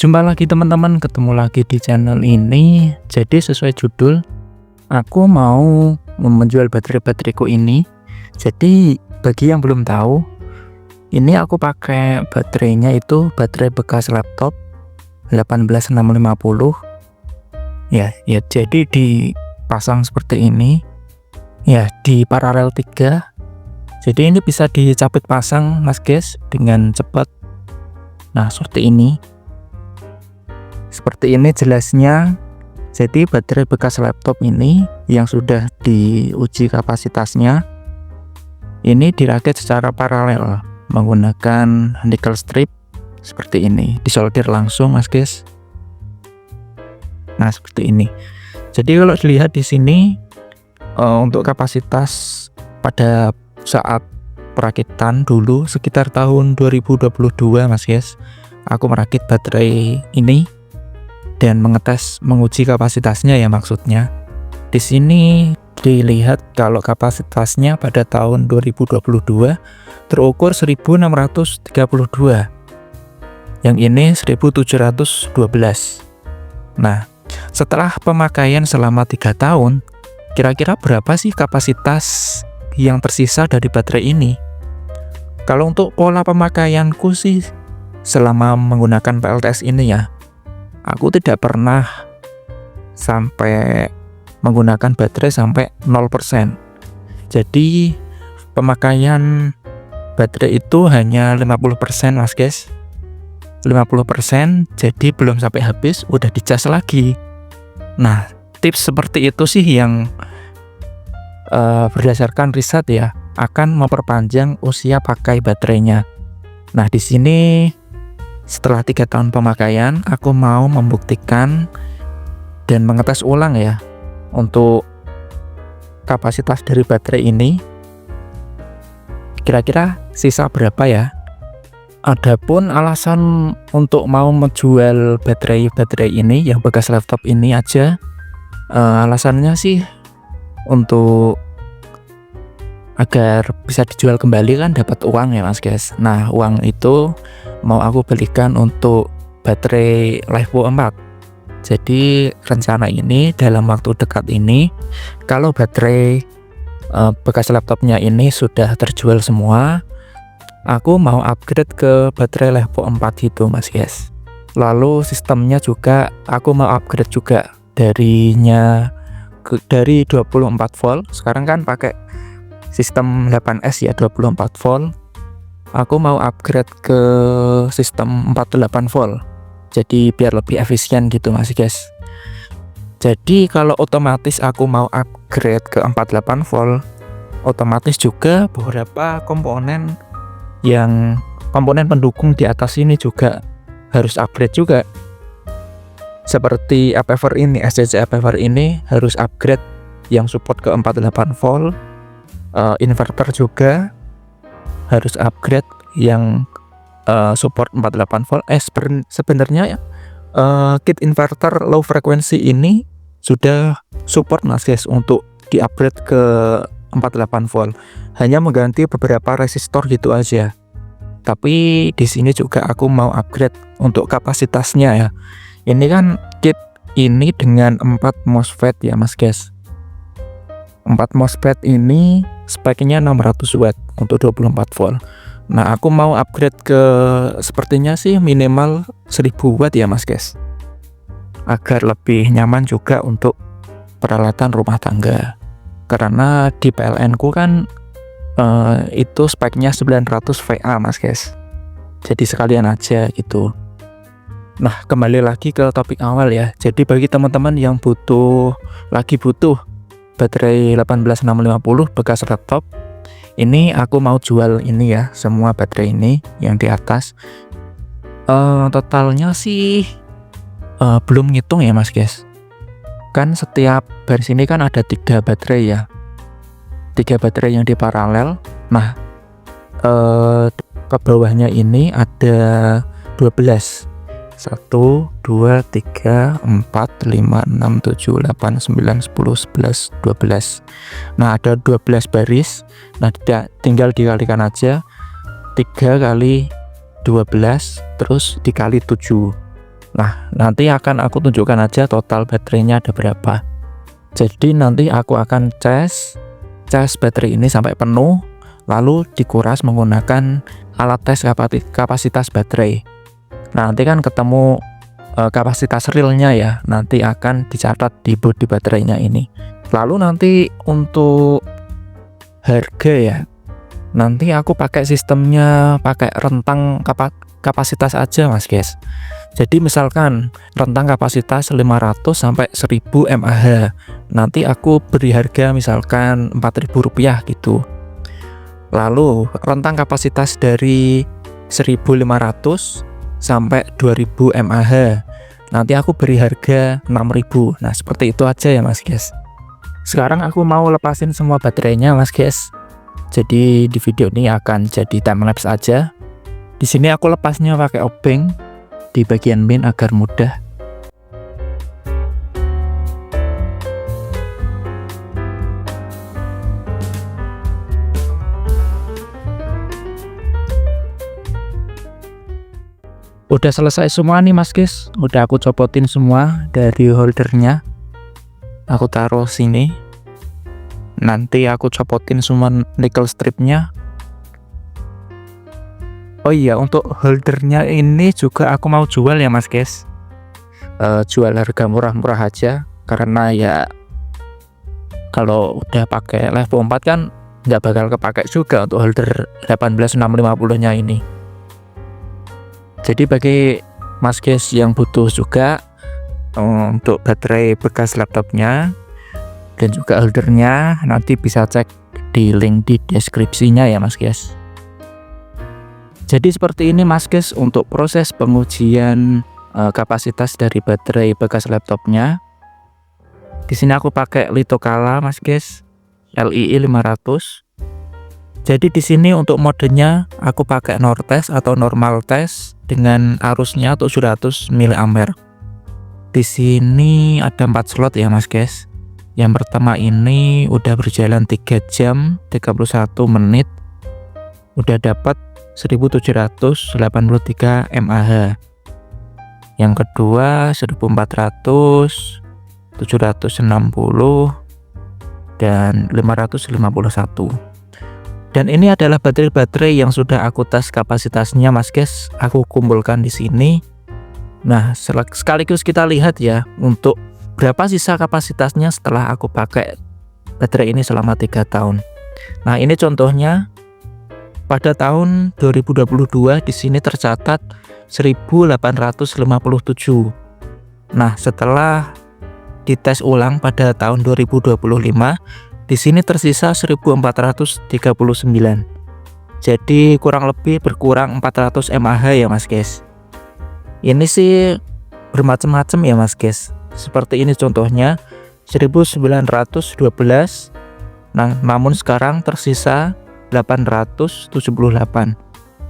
Jumpa lagi teman-teman, ketemu lagi di channel ini. Jadi sesuai judul, aku mau menjual baterai-bateraiku ini. Jadi bagi yang belum tahu, ini aku pakai baterainya itu baterai bekas laptop 18650. Ya, jadi dipasang seperti ini. Ya, di paralel 3. Jadi ini bisa dicapit pasang mas guys dengan cepat. Nah, seperti ini. Seperti ini jelasnya. Jadi baterai bekas laptop ini yang sudah diuji kapasitasnya ini dirakit secara paralel menggunakan nickel strip seperti ini, disolder langsung mas guys. Nah, seperti ini. Jadi kalau dilihat di sini untuk kapasitas pada saat perakitan dulu sekitar tahun 2022 mas guys, aku merakit baterai ini dan menguji kapasitasnya ya maksudnya. Di sini dilihat kalau kapasitasnya pada tahun 2022 terukur 1632. Yang ini 1712. Nah, setelah pemakaian selama 3 tahun, kira-kira berapa sih kapasitas yang tersisa dari baterai ini? Kalau untuk pola pemakaianku sih selama menggunakan PLTS ini ya, aku tidak pernah sampai menggunakan baterai sampai 0%. Jadi pemakaian baterai itu hanya 50% mas guys. 50%, jadi belum sampai habis udah dicas lagi. Nah, tips seperti itu sih yang berdasarkan riset ya akan memperpanjang usia pakai baterainya. Nah, di sini setelah 3 tahun pemakaian, aku mau membuktikan dan mengetes ulang ya untuk kapasitas dari baterai ini. Kira-kira sisa berapa ya? Adapun alasan untuk mau menjual baterai ini yang bekas laptop ini aja, alasannya sih untuk agar bisa dijual kembali kan dapat uang ya mas guys. Nah, uang itu mau aku belikan untuk baterai LivePo 4. Jadi rencana ini dalam waktu dekat ini, kalau baterai bekas laptopnya ini sudah terjual semua, aku mau upgrade ke baterai LivePo 4 itu mas guys. Lalu sistemnya juga aku mau upgrade juga dari 24 volt. Sekarang kan pakai sistem 8S ya 24 volt. Aku mau upgrade ke sistem 48 volt. Jadi biar lebih efisien gitu mas guys. Jadi kalau otomatis aku mau upgrade ke 48 volt, otomatis juga beberapa komponen pendukung di atas ini juga harus upgrade juga. Seperti APEVER ini, SCC APEVER ini harus upgrade yang support ke 48 volt. Inverter juga harus upgrade yang support 48 volt. Sebenarnya kit inverter low frequency ini sudah support mas guys untuk di upgrade ke 48 volt. Hanya mengganti beberapa resistor gitu aja. Tapi di sini juga aku mau upgrade untuk kapasitasnya ya. Ini kan kit ini dengan 4 MOSFET ya mas guys. 4 MOSFET ini speknya 600 watt untuk 24 volt. Nah, aku mau upgrade ke sepertinya sih minimal 1000 watt ya mas guys, agar lebih nyaman juga untuk peralatan rumah tangga. Karena di PLN ku kan itu speknya 900 VA mas guys. Jadi sekalian aja gitu. Nah, kembali lagi ke topik awal ya. Jadi bagi teman-teman yang lagi butuh baterai 18650 bekas laptop, ini aku mau jual ini ya, semua baterai ini yang di atas. Totalnya sih belum ngitung ya mas guys. Kan setiap baris ini kan ada 3 baterai ya, 3 baterai yang di paralel. Nah, ke bawahnya ini ada 12. 1, 2, 3, 4, 5, 6, 7, 8, 9, 10, 11, 12. Nah, ada 12 baris. Nah, tinggal dikalikan aja 3 kali 12 terus dikali 7. Nah, nanti akan aku tunjukkan aja total baterainya ada berapa. Jadi nanti aku akan cas baterai ini sampai penuh, lalu dikuras menggunakan alat tes kapasitas baterai. Nah, nanti kan ketemu kapasitas realnya ya, nanti akan dicatat di bodi baterainya ini. Lalu nanti untuk harga ya, nanti aku pakai sistemnya pakai rentang kapasitas aja mas guys. Jadi misalkan rentang kapasitas 500 sampai 1000 mAh, nanti aku beri harga misalkan Rp4.000 gitu. Lalu rentang kapasitas dari 1500 sampai 2000 mAh, nanti aku beri harga 6000. Nah, seperti itu aja ya mas guys. Sekarang aku mau lepasin semua baterainya mas guys. Jadi di video ini akan jadi timelapse aja. Di sini aku lepasnya pakai obeng di bagian min agar mudah. Udah selesai semua nih mas guys, udah aku copotin semua dari holdernya, aku taruh sini. Nanti aku copotin semua nickel stripnya. Oh iya, untuk holdernya ini juga aku mau jual ya mas guys. Jual harga murah-murah aja, karena ya kalau udah pakai level 4 kan nggak bakal kepake juga untuk holder 18650 nya ini. Jadi bagi mas guys yang butuh juga untuk baterai bekas laptopnya dan juga holdernya, nanti bisa cek di link di deskripsinya ya mas guys. Jadi seperti ini mas guys untuk proses pengujian kapasitas dari baterai bekas laptopnya. Di sini aku pakai Litokala mas guys, LII 500. Jadi di sini untuk modenya aku pakai Nortest atau normal test dengan arusnya 700 mAh. Di sini ada 4 slot ya mas guys. Yang pertama ini udah berjalan 3 jam 31 menit, udah dapat 1783 mAh. Yang kedua 1400, 760 dan 551. Dan ini adalah baterai-baterai yang sudah aku tes kapasitasnya mas guys, aku kumpulkan di sini. Nah, sekaligus kita lihat ya untuk berapa sisa kapasitasnya setelah aku pakai baterai ini selama 3 tahun. Nah, ini contohnya pada tahun 2022 di sini tercatat 1857. Nah, setelah dites ulang pada tahun 2025, di sini tersisa 1439. Jadi kurang lebih berkurang 400 mAh ya mas guys. Ini sih bermacam-macam ya mas guys. Seperti ini contohnya 1912. Nah, namun sekarang tersisa 878.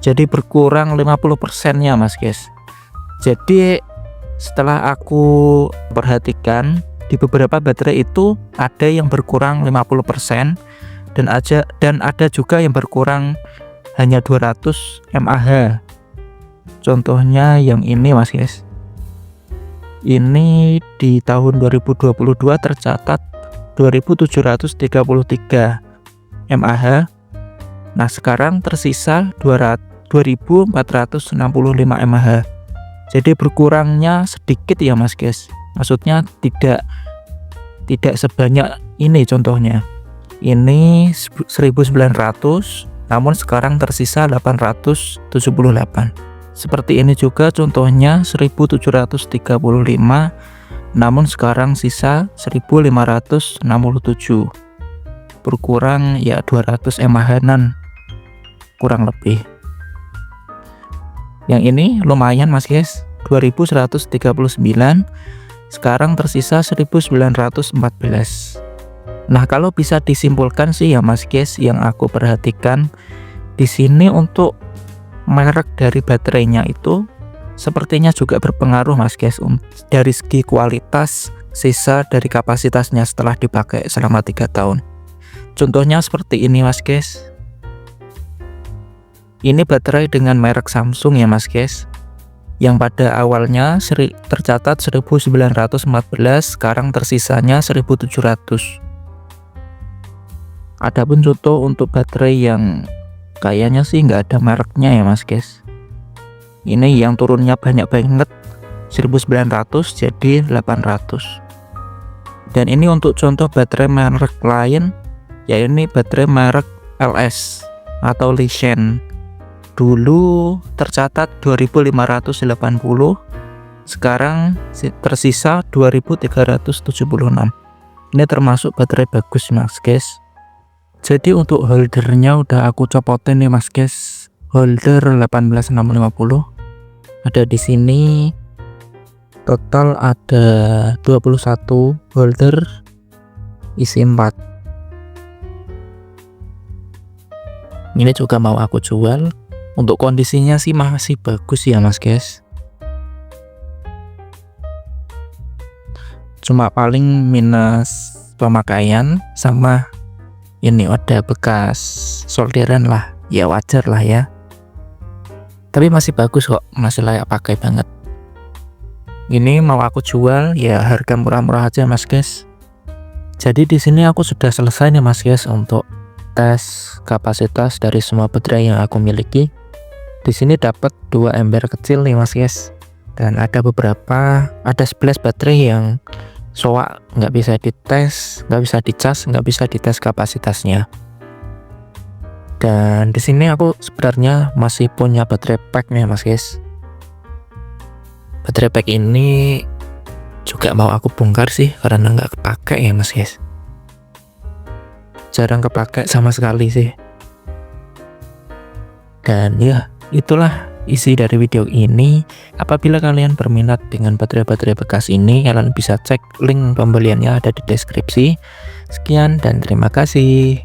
Jadi berkurang 50% nya mas guys. Jadi setelah aku perhatikan di beberapa baterai itu ada yang berkurang 50% dan ada juga yang berkurang hanya 200 mAh. Contohnya yang ini mas guys. Ini di tahun 2022 tercatat 2733 mAh. Nah, sekarang tersisa 2465 mAh. Jadi berkurangnya sedikit ya mas guys. Maksudnya tidak sebanyak ini contohnya. Ini 1900 namun sekarang tersisa 878. Seperti ini juga contohnya 1735 namun sekarang sisa 1567. Berkurang ya 200 mAh-an kurang lebih. Yang ini lumayan mas guys, 2139. Sekarang tersisa 1914. Nah, kalau bisa disimpulkan sih ya mas guys, yang aku perhatikan di sini untuk merek dari baterainya itu sepertinya juga berpengaruh mas guys dari segi kualitas sisa dari kapasitasnya setelah dipakai selama 3 tahun. Contohnya seperti ini mas guys. Ini baterai dengan merek Samsung ya mas guys. yang pada awalnya tercatat 1914, sekarang tersisanya 1700. Adapun contoh untuk baterai yang kayaknya sih nggak ada mereknya ya mas guys, ini yang turunnya banyak banget, 1900 jadi 800. Dan ini untuk contoh baterai merek lain, ya ini baterai merek LS atau Lishen. Dulu tercatat 2580, sekarang tersisa 2376. Ini termasuk baterai bagus mas guys. Jadi untuk holdernya udah aku copotin nih mas guys, holder 18650 ada di sini. Total ada 21 holder isi 4. Ini juga mau aku jual. Untuk kondisinya sih masih bagus ya mas guys, cuma paling minus pemakaian sama ini ada bekas solderan lah, ya wajar lah ya, tapi masih bagus kok, masih layak pakai banget. Ini mau aku jual ya harga murah-murah aja mas guys. Jadi di sini aku sudah selesai nih mas guys untuk tes kapasitas dari semua baterai yang aku miliki. Di sini dapat 2 ember kecil nih mas guys, dan ada 11 baterai yang soak, nggak bisa dites, nggak bisa dicas, nggak bisa dites kapasitasnya. Dan di sini aku sebenarnya masih punya baterai pack nih mas guys. Baterai pack ini juga mau aku bongkar sih karena nggak kepake ya mas guys, jarang kepake sama sekali sih. Dan ya itulah isi dari video ini. Apabila kalian berminat dengan baterai-baterai bekas ini, kalian bisa cek link pembeliannya ada di deskripsi. Sekian dan terima kasih.